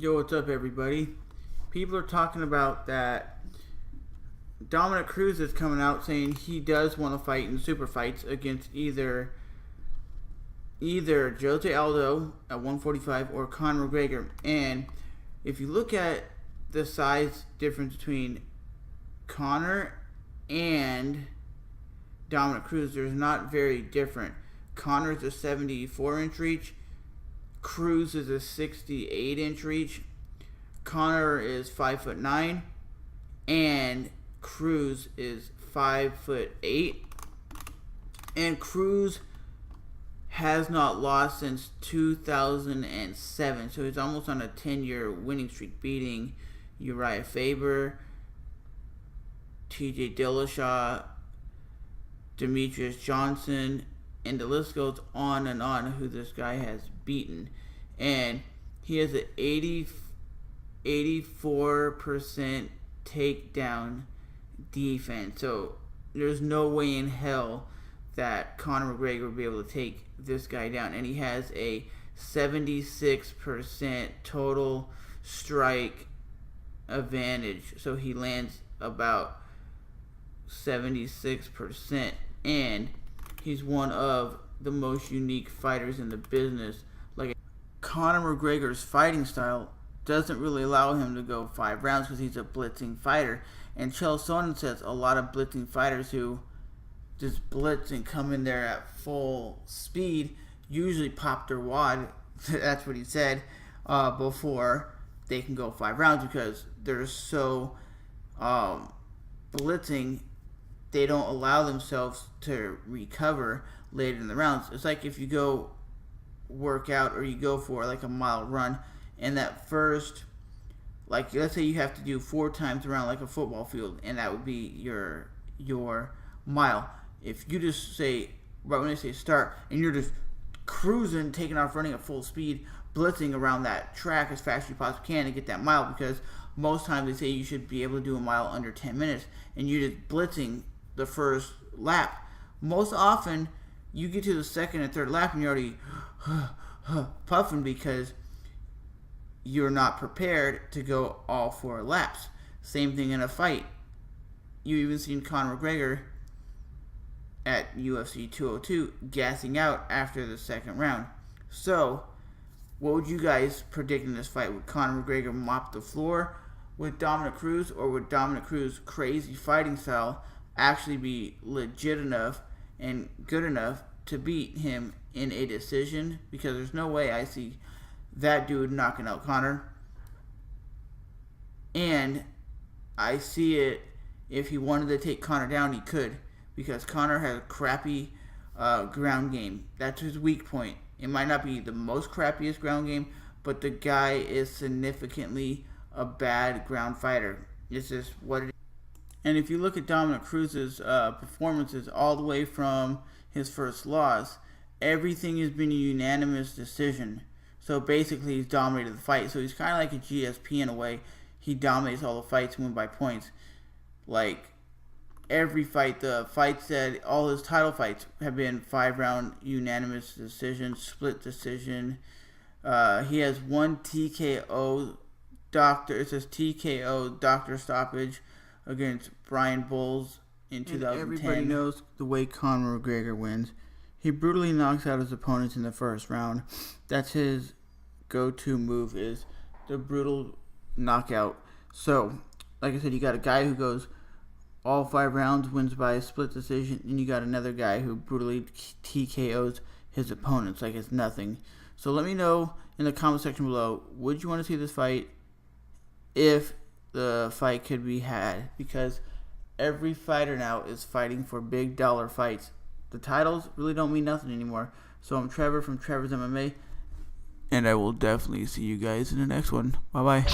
Yo, what's up, everybody? People are talking about that Dominick Cruz is coming out saying he does want to fight in super fights against either Jose Aldo at 145 or Conor McGregor. And if you look at the size difference between Conor and Dominick Cruz, there's not very different. Conor's a 74-inch reach. Cruz is a 68-inch reach. Conor is 5'9", and Cruz is 5'8". And Cruz has not lost since 2007, so he's almost on a 10-year winning streak, beating Uriah Faber, T.J. Dillashaw, Demetrius Johnson, and the list goes on who this guy has beaten. And he has an 84% takedown defense. So there's no way in hell that Conor McGregor would be able to take this guy down. And he has a 76% total strike advantage. So he lands about 76%. And he's one of the most unique fighters in the business. Like, Conor McGregor's fighting style doesn't really allow him to go 5 rounds because he's a blitzing fighter. And Chael Sonnen says a lot of blitzing fighters who just blitz and come in there at full speed usually pop their wad. That's what he said before they can go 5 rounds because they're so blitzing. They don't allow themselves to recover later in the rounds. It's like if you go work out or you go for like a mile run, and that first, like, let's say you have to do 4 times around like a football field, and that would be your mile. If you just say, right when they say start, and you're just cruising, taking off, running at full speed, blitzing around that track as fast as you possibly can to get that mile, because most times they say you should be able to do a mile under 10 minutes, and you're just blitzing the first lap. Most often, you get to the second and third lap and you're already puffing because you're not prepared to go all 4 laps. Same thing in a fight. You even seen Conor McGregor at UFC 202 gassing out after the second round. So, what would you guys predict in this fight? Would Conor McGregor mop the floor with Dominick Cruz, or would Dominick Cruz's crazy fighting style actually be legit enough and good enough to beat him in a decision? Because there's no way I see that dude knocking out Conor. And I see it, if he wanted to take Conor down, he could, because Conor has a crappy ground game. That's his weak point. It might not be the most crappiest ground game, but the guy is significantly a bad ground fighter. It's just what it is. And if you look at Dominick Cruz's performances all the way from his first loss, everything has been a unanimous decision. So basically, he's dominated the fight. So he's kind of like a GSP in a way. He dominates all the fights and wins by points. Like, every fight, the fights that all his title fights have been 5-round unanimous decision, split decision. He has one TKO doctor. It says TKO doctor stoppage against Brian Bowles in 2010. Everybody knows the way Conor McGregor wins. He brutally knocks out his opponents in the first round. That's his go-to move, is the brutal knockout. So, like I said, you got a guy who goes all 5 rounds, wins by a split decision, and you got another guy who brutally TKOs his opponents like it's nothing. So let me know in the comment section below, would you want to see this fight if the fight could be had? Because every fighter now is fighting for big dollar fights. The titles really don't mean nothing anymore. So I'm Trevor from Trevor's MMA, and I will definitely see you guys in the next one. Bye-bye.